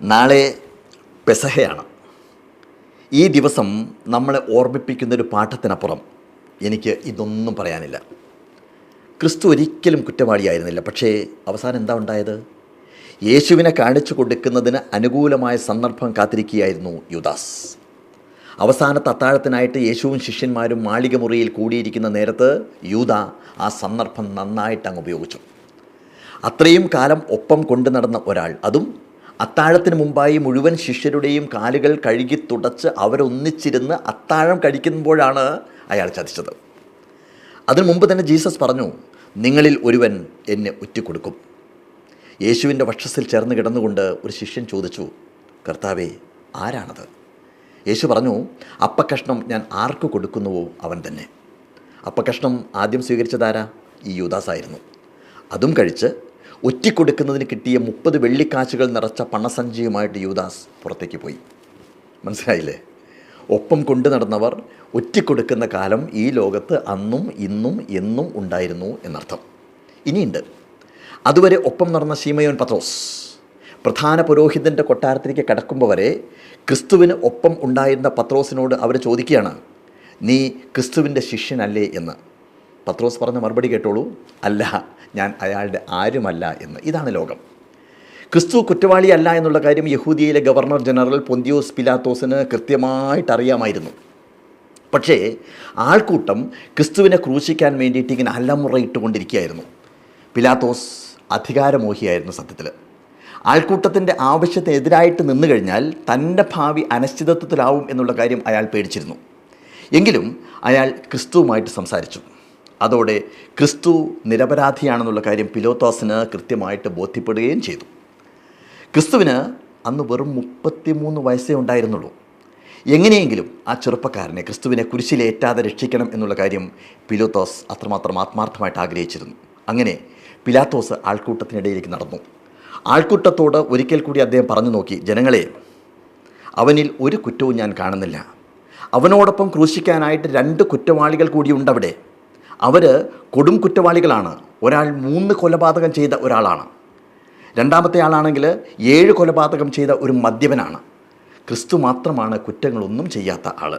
നാളെ പെസഹയാണ്. ഈ ദിവസം നമ്മളെ ഓർമ്മിപ്പിക്കുന്നൊരു പാഠത്തിനപ്പുറം എനിക്ക് ഇതൊന്നും പറയാനില്ല. ക്രിസ്തു ഒരിക്കലും കുറ്റവാളിയായിരുന്നില്ല. പക്ഷേ അവസാനം എന്താ ഉണ്ടായത്? യേശുവിനെ കാണിച്ചു കൊടുക്കുന്നതിന് അനുകൂലമായ സന്ദർഭം കാത്തിരിക്കുകയായിരുന്നു യൂദാസ്. അവസാനത്തെ അത്താഴത്തിനായിട്ട് യേശുവും ശിഷ്യന്മാരും മാളിക മുറിയിൽ കൂടിയിരിക്കുന്ന നേരത്ത് യൂദ ആ സന്ദർഭം നന്നായിട്ട് അങ്ങ് ഉപയോഗിച്ചു. അത്രയും കാലം ഒപ്പം കൊണ്ടു നടന്ന ഒരാൾ, അതും അത്താഴത്തിന് മുമ്പായി മുഴുവൻ ശിഷ്യരുടെയും കാലുകൾ കഴുകി തുടച്ച് അവരൊന്നിച്ചിരുന്ന് അത്താഴം കഴിക്കുമ്പോഴാണ് അയാൾ ചതിച്ചത്. അതിനു മുമ്പ് തന്നെ ജീസസ് പറഞ്ഞു, നിങ്ങളിൽ ഒരുവൻ എന്നെ ഒറ്റിക്കൊടുക്കും. യേശുവിൻ്റെ വക്ഷസ്സിൽ ചേർന്ന് കിടന്നുകൊണ്ട് ഒരു ശിഷ്യൻ ചോദിച്ചു, കർത്താവേ, ആരാണത്? യേശു പറഞ്ഞു, അപ്പക്കഷ്ണം ഞാൻ ആർക്ക് കൊടുക്കുന്നുവോ അവൻ തന്നെ. അപ്പക്കഷ്ണം ആദ്യം സ്വീകരിച്ചതാരാ? ഈ യൂദാസായിരുന്നു. അതും കഴിച്ച് ഒറ്റിക്കൊടുക്കുന്നതിന് കിട്ടിയ 30 വെള്ളിക്കാശുകൾ നിറച്ച പണസഞ്ചിയുമായിട്ട് യൂദാസ് പുറത്തേക്ക് പോയി. മനസ്സിലായില്ലേ? ഒപ്പം കൊണ്ടു നടന്നവർ ഒറ്റിക്കൊടുക്കുന്ന കാലം ഈ ലോകത്ത് അന്നും ഇന്നും എന്നും ഉണ്ടായിരുന്നു എന്നർത്ഥം. ഇനിയുണ്ട്. അതുവരെ ഒപ്പം നടന്ന ശീമയോൻ പത്രോസ് പ്രധാന പുരോഹിതൻ്റെ കൊട്ടാരത്തിലേക്ക് കടക്കുമ്പോൾ വരെ ക്രിസ്തുവിന് ഒപ്പം ഉണ്ടായിരുന്ന പത്രോസിനോട് അവർ ചോദിക്കുകയാണ്, നീ ക്രിസ്തുവിൻ്റെ ശിഷ്യനല്ലേ എന്ന്. പത്രോസ് പറഞ്ഞ മറുപടി കേട്ടോളൂ, അല്ല, ഞാൻ അയാളുടെ ആരുമല്ല എന്ന്. ഇതാണ് ലോകം. ക്രിസ്തു കുറ്റവാളിയല്ല എന്നുള്ള കാര്യം യഹൂദിയയിലെ ഗവർണർ ജനറൽ പൊന്തിയോസ് പിലാത്തോസിന് കൃത്യമായിട്ട് അറിയാമായിരുന്നു. പക്ഷേ ആൾക്കൂട്ടം ക്രിസ്തുവിനെ ക്രൂശിക്കാൻ വേണ്ടിയിട്ട് ഇങ്ങനെ അലമുറയിട്ടുകൊണ്ടിരിക്കുകയായിരുന്നു. പിലാത്തോസ് അധികാരമോഹിയായിരുന്നു സത്യത്തിൽ. ആൾക്കൂട്ടത്തിൻ്റെ ആവശ്യത്തിനെതിരായിട്ട് നിന്നു കഴിഞ്ഞാൽ തൻ്റെ ഭാവി അനിശ്ചിതത്വത്തിലാവും എന്നുള്ള കാര്യം അയാൾ പേടിച്ചിരുന്നു. എങ്കിലും അയാൾ ക്രിസ്തുവുമായിട്ട് സംസാരിച്ചു. അതോടെ ക്രിസ്തു നിരപരാധിയാണെന്നുള്ള കാര്യം പിലാത്തോസിന് കൃത്യമായിട്ട് ബോധ്യപ്പെടുകയും ചെയ്തു. ക്രിസ്തുവിന് അന്ന് വെറും 33 വയസ്സേ ഉണ്ടായിരുന്നുള്ളൂ. എങ്ങനെയെങ്കിലും ആ ചെറുപ്പക്കാരനെ, ക്രിസ്തുവിനെ കുരിശിലേറ്റാതെ രക്ഷിക്കണം എന്നുള്ള കാര്യം പിലാത്തോസ് അത്രമാത്രം ആത്മാർത്ഥമായിട്ട് ആഗ്രഹിച്ചിരുന്നു. അങ്ങനെ പിലാത്തോസ് ആൾക്കൂട്ടത്തിനിടയിലേക്ക് നടന്നു. ആൾക്കൂട്ടത്തോട് ഒരിക്കൽ കൂടി അദ്ദേഹം പറഞ്ഞു നോക്കി, ജനങ്ങളെ, അവനിൽ ഒരു കുറ്റവും ഞാൻ കാണുന്നില്ല. അവനോടൊപ്പം ക്രൂശിക്കാനായിട്ട് 2 കുറ്റവാളികൾ കൂടിയുണ്ടവിടെ. അവർ കൊടും കുറ്റവാളികളാണ്. ഒരാൾ 3 കൊലപാതകം ചെയ്ത ഒരാളാണ്. രണ്ടാമത്തെ ആളാണെങ്കിൽ 7 കൊലപാതകം ചെയ്ത ഒരു മദ്യപനാണ്. ക്രിസ്തു മാത്രമാണ് കുറ്റങ്ങളൊന്നും ചെയ്യാത്ത ആൾ.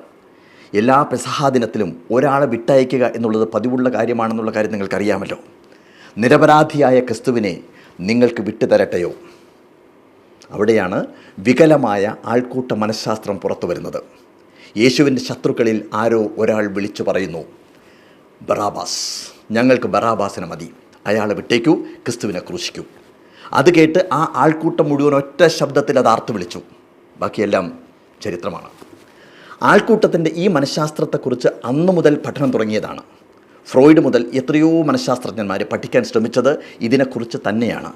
എല്ലാ പെസഹാ ദിനത്തിലും ഒരാളെ വിട്ടയക്കുക എന്നുള്ളത് പതിവുള്ള കാര്യമാണെന്നുള്ള കാര്യം നിങ്ങൾക്കറിയാമല്ലോ. നിരപരാധിയായ ക്രിസ്തുവിനെ നിങ്ങൾക്ക് വിട്ടുതരട്ടെയോ? അവിടെയാണ് വികലമായ ആൾക്കൂട്ട മനഃശാസ്ത്രം പുറത്തു വരുന്നത്. യേശുവിൻ്റെ ശത്രുക്കളിൽ ആരോ ഒരാൾ വിളിച്ചു പറയുന്നു, ബറാബാസ്, ഞങ്ങൾക്ക് ബറാബാസിനെ മതി, അയാളെ വിട്ടേക്കൂ, ക്രിസ്തുവിനെ ക്രൂശിക്കൂ. അത് കേട്ട് ആ ആൾക്കൂട്ടം മുഴുവൻ ഒറ്റ ശബ്ദത്തിൽ അത് ആർത്തു വിളിച്ചു. ബാക്കിയെല്ലാം ചരിത്രമാണ്. ആൾക്കൂട്ടത്തിൻ്റെ ഈ മനഃശാസ്ത്രത്തെക്കുറിച്ച് അന്നു മുതൽ പഠനം തുടങ്ങിയതാണ്. ഫ്രോയിഡ് മുതൽ എത്രയോ മനഃശാസ്ത്രജ്ഞന്മാർ പഠിക്കാൻ ശ്രമിച്ചത് ഇതിനെക്കുറിച്ച് തന്നെയാണ്.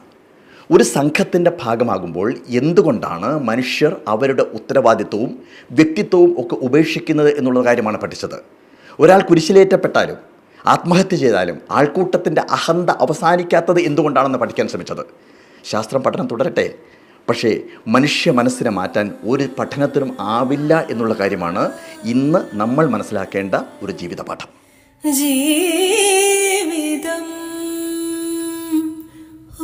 ഒരു സംഘത്തിൻ്റെ ഭാഗമാകുമ്പോൾ എന്തുകൊണ്ടാണ് മനുഷ്യർ അവരുടെ ഉത്തരവാദിത്വവും വ്യക്തിത്വവും ഒക്കെ ഉപേക്ഷിക്കുന്നത് എന്നുള്ള കാര്യമാണ് പഠിച്ചത്. ഒരാൾ കുരിശിലേറ്റപ്പെട്ടാലും ആത്മഹത്യ ചെയ്താലും ആൾക്കൂട്ടത്തിൻ്റെ അഹന്ത അവസാനിക്കാത്തത് എന്തുകൊണ്ടാണെന്ന് പഠിക്കാൻ ശ്രമിച്ചത്. ശാസ്ത്രം പഠനം തുടരട്ടെ, പക്ഷേ മനുഷ്യ മനസ്സിനെ മാറ്റാൻ ഒരു പഠനത്തിനും ആവില്ല എന്നുള്ള കാര്യമാണ് ഇന്ന് നമ്മൾ മനസ്സിലാക്കേണ്ട ഒരു ജീവിത പാഠം. ജീവിതം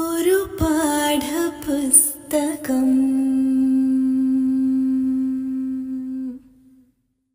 ഒരു പാഠപുസ്തകം.